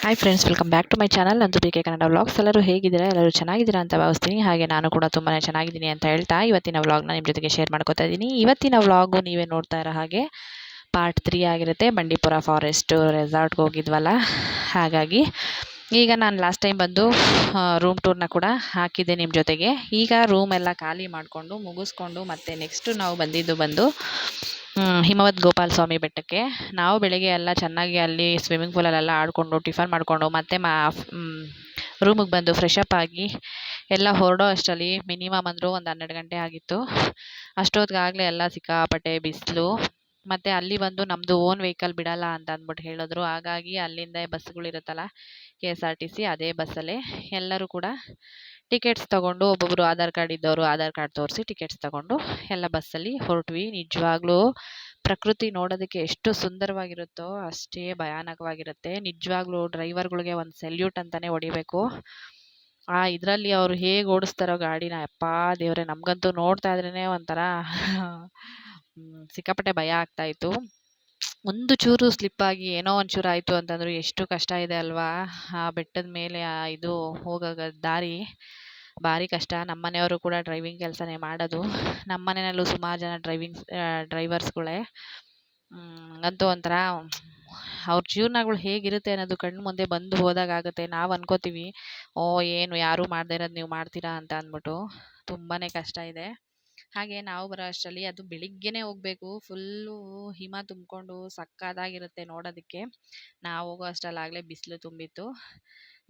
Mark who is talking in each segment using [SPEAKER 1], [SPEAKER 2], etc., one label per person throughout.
[SPEAKER 1] Hi friends, welcome back to my channel. ನಂದು BK Kannada vlogs. ಎಲ್ಲರೂ ಹೇಗಿದ್ದೀರಾ? ಎಲ್ಲರೂ ಚೆನ್ನಾಗಿದ್ದೀರಾ ಅಂತ ಭಾವಿಸ್ತೀನಿ. ಹಾಗೆ ನಾನು ಕೂಡ ತುಂಬಾ ಚೆನ್ನಾಗಿದ್ದೀನಿ ಅಂತ ಹೇಳ್ತಾ ಇವತ್ತಿನ ವ್ಲಾಗ್ನ ನಿಮ್ಮ ಜೊತೆಗೆ ಶೇರ್ ಮಾಡ್ಕೊತಾ ಇದ್ದೀನಿ. ಇವತ್ತಿನ ವ್ಲಾಗು ನೀವೇ ನೋಡ್ತಾ ಇರೋ ಹಾಗೆ ಪಾರ್ಟ್ 3 ಆಗಿರುತ್ತೆ. ಬಂಡೀಪುರ ಫಾರೆಸ್ಟ್ ರೆಸಾರ್ಟ್ಗೆ ಹೋಗಿದ್ವಲ್ಲ, ಹಾಗಾಗಿ ಈಗ ನಾನು ಲಾಸ್ಟ್ ಟೈಮ್ ಬಂದು ರೂಮ್ ಟೂರ್ನ ಕೂಡ ಹಾಕಿದ್ದೆ ನಿಮ್ಮ ಜೊತೆಗೆ. ಈಗ ರೂಮ್ ಎಲ್ಲ ಖಾಲಿ ಮಾಡಿಕೊಂಡು ಮುಗಿಸ್ಕೊಂಡು ಮತ್ತೆ ನೆಕ್ಸ್ಟ್ ನಾವು ಬಂದು ಹಿಮವದ್ ಗೋಪಾಲ ಸ್ವಾಮಿ ಬೆಟ್ಟಕ್ಕೆ. ನಾವು ಬೆಳಗ್ಗೆ ಎಲ್ಲ ಚೆನ್ನಾಗಿ ಅಲ್ಲಿ ಸ್ವಿಮ್ಮಿಂಗ್ ಪೂಲಲ್ಲೆಲ್ಲ ಆಡಿಕೊಂಡು ಟಿಫನ್ ಮಾಡಿಕೊಂಡು ಮತ್ತೆ ರೂಮಿಗೆ ಬಂದು ಫ್ರೆಶ್ ಅಪ್ ಆಗಿ ಎಲ್ಲ ಹೊರಡೋ ಅಷ್ಟರಲ್ಲಿ ಮಿನಿಮಮ್ ಅಂದರೂ ಒಂದು 12 ಗಂಟೆ ಆಗಿತ್ತು. ಅಷ್ಟೊತ್ತಿಗಾಗಲೇ ಎಲ್ಲ ಸಿಕ್ಕಾಪಟ್ಟೆ ಬಿಸಿಲು. ಮತ್ತು ಅಲ್ಲಿ ಬಂದು ನಮ್ಮದು ಓನ್ ವೆಹಿಕಲ್ ಬಿಡಲ್ಲ ಅಂತ ಅಂದ್ಬಿಟ್ಟು ಹೇಳಿದ್ರು. ಹಾಗಾಗಿ ಅಲ್ಲಿಂದ ಬಸ್ಗಳಿರುತ್ತಲ್ಲ, KSRTC, ಅದೇ ಬಸ್ಸಲ್ಲೇ ಎಲ್ಲರೂ ಕೂಡ ಟಿಕೆಟ್ಸ್ ತೊಗೊಂಡು, ಒಬ್ಬೊಬ್ಬರು ಆಧಾರ್ ಕಾರ್ಡ್ ಇದ್ದವರು ಆಧಾರ್ ಕಾರ್ಡ್ ತೋರಿಸಿ ಟಿಕೆಟ್ಸ್ ತೊಗೊಂಡು ಎಲ್ಲ ಬಸ್ಸಲ್ಲಿ ಹೊರಟ್ವಿ. ನಿಜವಾಗ್ಲೂ ಪ್ರಕೃತಿ ನೋಡೋದಕ್ಕೆ ಎಷ್ಟು ಸುಂದರವಾಗಿರುತ್ತೋ ಅಷ್ಟೇ ಭಯಾನಕವಾಗಿರುತ್ತೆ. ನಿಜವಾಗ್ಲೂ ಡ್ರೈವರ್ಗಳಿಗೆ ಒಂದು ಸೆಲ್ಯೂಟ್ ಅಂತಲೇ ಹೊಡಿಬೇಕು. ಇದರಲ್ಲಿ ಅವರು ಹೇಗೆ ಓಡಿಸ್ತಾರೋ ಗಾಡಿನ, ಯಪ್ಪಾ ದೇವ್ರೆ, ನಮಗಂತೂ ನೋಡ್ತಾ ಇದ್ರೇ ಒಂಥರ ಸಿಕ್ಕಾಪಟ್ಟೆ ಭಯ ಆಗ್ತಾಯಿತ್ತು. ಒಂದು ಚೂರು ಸ್ಲಿಪ್ಪಾಗಿ ಏನೋ ಒಂಚೂರು ಆಯಿತು ಅಂತಂದ್ರು ಎಷ್ಟು ಕಷ್ಟ ಇದೆ ಅಲ್ವಾ. ಆ ಬೆಟ್ಟದ ಮೇಲೆ ಇದು ಹೋಗೋ ದಾರಿ ಭಾರಿ ಕಷ್ಟ. ನಮ್ಮ ಮನೆಯವರು ಕೂಡ ಡ್ರೈವಿಂಗ್ ಕೆಲಸನೇ ಮಾಡೋದು. ನಮ್ಮ ಮನೆಯಲ್ಲೂ ಸುಮಾರು ಜನ ಡ್ರೈವರ್ಸ್ಗಳೇ. ಅಂತೂ ಒಂಥರ ಅವ್ರ ಜೀವನಗಳು ಹೇಗಿರುತ್ತೆ ಅನ್ನೋದು ಕಣ್ಣು ಮುಂದೆ ಬಂದು ಹೋದಾಗುತ್ತೆ. ನಾವು ಅನ್ಕೋತೀವಿ, ಏನು ಯಾರೂ ಮಾಡದೇ ಇರೋದು ನೀವು ಮಾಡ್ತೀರಾ ಅಂತ ಅಂದ್ಬಿಟ್ಟು. ತುಂಬಾ ಕಷ್ಟ ಇದೆ. ಹಾಗೆ ನಾವು ಬರೋ ಅಷ್ಟರಲ್ಲಿ ಅದು ಬೆಳಿಗ್ಗೆನೇ ಹೋಗಬೇಕು. ಫುಲ್ಲು ಹಿಮ ತುಂಬಿಕೊಂಡು ಸಕ್ಕತ್ತಾಗಿರುತ್ತೆ ನೋಡೋದಕ್ಕೆ. ನಾವು ಹೋಗೋ ಅಷ್ಟರಲ್ಲಾಗಲೇ ಬಿಸಿಲು ತುಂಬಿತ್ತು.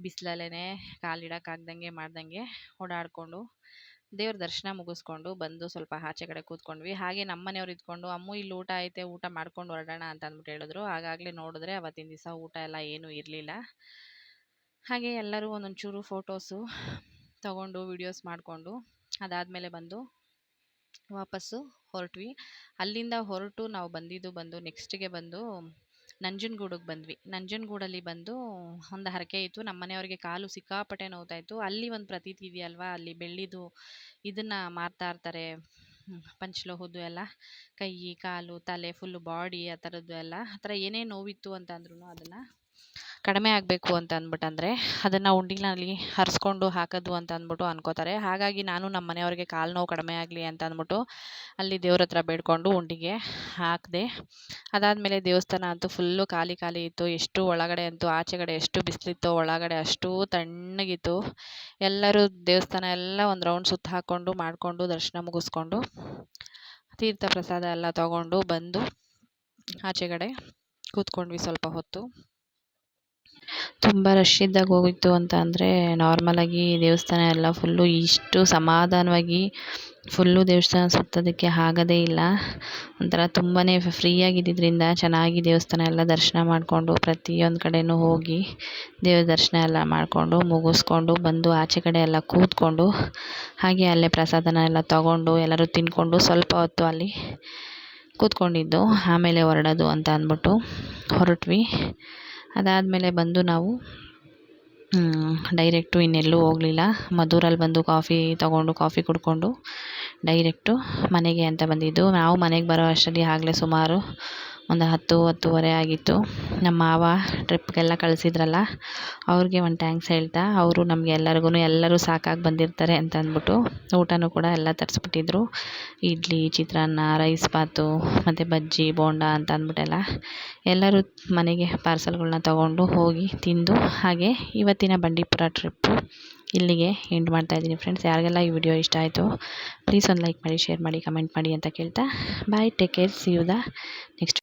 [SPEAKER 1] ಬಿಸಿಲಲ್ಲೇ ಕಾಲಿಡೋಕ್ಕಾಗ್ದಂಗೆ ಮಾಡ್ದಂಗೆ ಓಡಾಡಿಕೊಂಡು ದೇವ್ರ ದರ್ಶನ ಮುಗಿಸ್ಕೊಂಡು ಬಂದು ಸ್ವಲ್ಪ ಆಚೆ ಕಡೆ ಕೂತ್ಕೊಂಡ್ವಿ. ಹಾಗೆ ನಮ್ಮ ಮನೆಯವ್ರು ಇದ್ಕೊಂಡು, ಅಮ್ಮು ಇಲ್ಲಿ ಊಟ ಐತೆ, ಊಟ ಮಾಡ್ಕೊಂಡು ಹೊರಡೋಣ ಅಂತ ಅಂದ್ಬಿಟ್ಟು ಹೇಳಿದ್ರು. ಹಾಗಾಗಲೇ ನೋಡಿದ್ರೆ ಅವತ್ತಿನ ದಿವಸ ಊಟ ಎಲ್ಲ ಏನೂ ಇರಲಿಲ್ಲ. ಹಾಗೆ ಎಲ್ಲರೂ ಒಂದೊಂಚೂರು ಫೋಟೋಸು ತಗೊಂಡು ವಿಡಿಯೋಸ್ ಮಾಡಿಕೊಂಡು ಅದಾದಮೇಲೆ ಬಂದು ವಾಪಸ್ಸು ಹೊರಟ್ವಿ. ಅಲ್ಲಿಂದ ಹೊರಟು ನಾವು ಬಂದು ನೆಕ್ಸ್ಟಿಗೆ ಬಂದು ನಂಜನಗೂಡಿಗೆ ಬಂದ್ವಿ. ನಂಜನಗೂಡಲ್ಲಿ ಬಂದು ಒಂದು ಹರಕೆ ಇತ್ತು. ನಮ್ಮ ಮನೆಯವ್ರಿಗೆ ಕಾಲು ಸಿಕ್ಕಾಪಟ್ಟೆ ನೋವ್ತಾಯಿತ್ತು. ಅಲ್ಲಿ ಒಂದು ಪ್ರತೀತಿ ಇದೆಯಲ್ವಾ, ಅಲ್ಲಿ ಬೆಳ್ಳಿದು ಇದನ್ನು ಮಾರ್ತಾ ಇರ್ತಾರೆ, ಪಂಚಲೋಹದ್ದು ಎಲ್ಲ, ಕೈ, ಕಾಲು, ತಲೆ, ಫುಲ್ಲು ಬಾಡಿ, ಆ ಥರದ್ದು ಎಲ್ಲ. ಆ ಥರ ಏನೇ ನೋವಿತ್ತು ಅಂತ ಅಂದ್ರೂ ಅದನ್ನು ಕಡಿಮೆ ಆಗಬೇಕು ಅಂತ ಅಂದ್ಬಿಟ್ಟಂದರೆ ಅದನ್ನು ಉಂಡಿನಲ್ಲಿ ಹರಿಸ್ಕೊಂಡು ಹಾಕೋದು ಅಂತ ಅಂದ್ಬಿಟ್ಟು ಅನ್ಕೋತಾರೆ. ಹಾಗಾಗಿ ನಾನು ನಮ್ಮ ಮನೆಯವ್ರಿಗೆ ಕಾಲು ನೋವು ಕಡಿಮೆ ಆಗಲಿ ಅಂತ ಅಂದ್ಬಿಟ್ಟು ಅಲ್ಲಿ ದೇವ್ರ ಹತ್ರ ಬೇಡ್ಕೊಂಡು ಉಂಡಿಗೆ ಹಾಕಿದೆ. ಅದಾದಮೇಲೆ ದೇವಸ್ಥಾನ ಅಂತೂ ಫುಲ್ಲು ಖಾಲಿ ಇತ್ತು. ಎಷ್ಟು ಒಳಗಡೆ ಅಂತೂ, ಆಚೆ ಕಡೆ ಎಷ್ಟು ಬಿಸಿಲಿತ್ತೋ ಒಳಗಡೆ ಅಷ್ಟು ತಣ್ಣಗಿತ್ತು. ಎಲ್ಲರೂ ದೇವಸ್ಥಾನ ಎಲ್ಲ ಒಂದು ರೌಂಡ್ ಸುತ್ತ ಹಾಕ್ಕೊಂಡು ಮಾಡಿಕೊಂಡು ದರ್ಶನ ಮುಗಿಸ್ಕೊಂಡು ತೀರ್ಥ ಪ್ರಸಾದ ಎಲ್ಲ ತೊಗೊಂಡು ಬಂದು ಆಚೆ ಕಡೆ ಕೂತ್ಕೊಂಡ್ವಿ ಸ್ವಲ್ಪ ಹೊತ್ತು. ತುಂಬ ರಶ್ ಇದ್ದಾಗ ಹೋಗಿತ್ತು ಅಂತ ಅಂದರೆ ನಾರ್ಮಲಾಗಿ ದೇವಸ್ಥಾನ ಎಲ್ಲ ಫುಲ್ಲು ಇಷ್ಟು ಸಮಾಧಾನವಾಗಿ ಫುಲ್ಲು ದೇವಸ್ಥಾನ ಸುತ್ತೋದಕ್ಕೆ ಆಗೋದೇ ಇಲ್ಲ. ಒಂಥರ ತುಂಬಾ ಫ್ರೀಯಾಗಿದ್ದರಿಂದ ಚೆನ್ನಾಗಿ ದೇವಸ್ಥಾನ ಎಲ್ಲ ದರ್ಶನ ಮಾಡಿಕೊಂಡು ಪ್ರತಿಯೊಂದು ಕಡೆಯೂ ಹೋಗಿ ದೇವ್ರ ದರ್ಶನ ಎಲ್ಲ ಮಾಡಿಕೊಂಡು ಮುಗಿಸ್ಕೊಂಡು ಬಂದು ಆಚೆ ಕಡೆ ಎಲ್ಲ ಕೂತ್ಕೊಂಡು ಹಾಗೆ ಅಲ್ಲೇ ಪ್ರಸಾದನ ಎಲ್ಲ ತೊಗೊಂಡು ಎಲ್ಲರೂ ತಿಂದ್ಕೊಂಡು ಸ್ವಲ್ಪ ಹೊತ್ತು ಅಲ್ಲಿ ಕೂತ್ಕೊಂಡಿದ್ದು. ಆಮೇಲೆ ಹೊರಡೋದು ಅಂತ ಅಂದ್ಬಿಟ್ಟು ಹೊರಟ್ವಿ. ಅದಾದಮೇಲೆ ಬಂದು ನಾವು ಡೈರೆಕ್ಟು ಇನ್ನೆಲ್ಲೂ ಹೋಗಲಿಲ್ಲ. ಮಧುರಲ್ಲಿ ಬಂದು ಕಾಫಿ ತೊಗೊಂಡು ಕಾಫಿ ಕುಡ್ಕೊಂಡು ಡೈರೆಕ್ಟು ಮನೆಗೆ ಅಂತ ಬಂದಿದ್ದು. ನಾವು ಮನೆಗೆ ಬರೋ ಅಷ್ಟರಲ್ಲಿ ಆಗಲೇ ಸುಮಾರು ಒಂದು 10-10:30 ಆಗಿತ್ತು. ನಮ್ಮ ಮಾವ ಟ್ರಿಪ್ಗೆಲ್ಲ ಕಳಿಸಿದ್ರಲ್ಲ, ಅವ್ರಿಗೆ ಒಂದು ಥ್ಯಾಂಕ್ಸ್ ಹೇಳ್ತಾ, ಅವರು ನಮಗೆ ಎಲ್ಲರೂ ಸಾಕಾಗಿ ಬಂದಿರ್ತಾರೆ ಅಂತ ಅಂದ್ಬಿಟ್ಟು ಊಟನೂ ಕೂಡ ಎಲ್ಲ ತರಿಸ್ಬಿಟ್ಟಿದ್ರು. ಇಡ್ಲಿ, ಚಿತ್ರಾನ್ನ, ರೈಸ್ ಬಾತು ಮತ್ತು ಬಜ್ಜಿ, ಬೋಂಡ ಅಂತ ಅಂದ್ಬಿಟ್ಟೆಲ್ಲ ಎಲ್ಲರೂ ಮನೆಗೆ ಪಾರ್ಸಲ್ಗಳನ್ನ ತೊಗೊಂಡು ಹೋಗಿ ತಿಂದು. ಹಾಗೆ ಇವತ್ತಿನ ಬಂಡೀಪುರ ಟ್ರಿಪ್ಪು ಇಲ್ಲಿಗೆ ಎಂಡ್ ಮಾಡ್ತಾಯಿದ್ದೀನಿ ಫ್ರೆಂಡ್ಸ್. ಯಾರಿಗೆಲ್ಲ ಈ ವಿಡಿಯೋ ಇಷ್ಟ ಆಯಿತು ಪ್ಲೀಸ್ ಒಂದು ಲೈಕ್ ಮಾಡಿ, ಶೇರ್ ಮಾಡಿ, ಕಮೆಂಟ್ ಮಾಡಿ ಅಂತ ಕೇಳ್ತಾ bye, take care, see you the next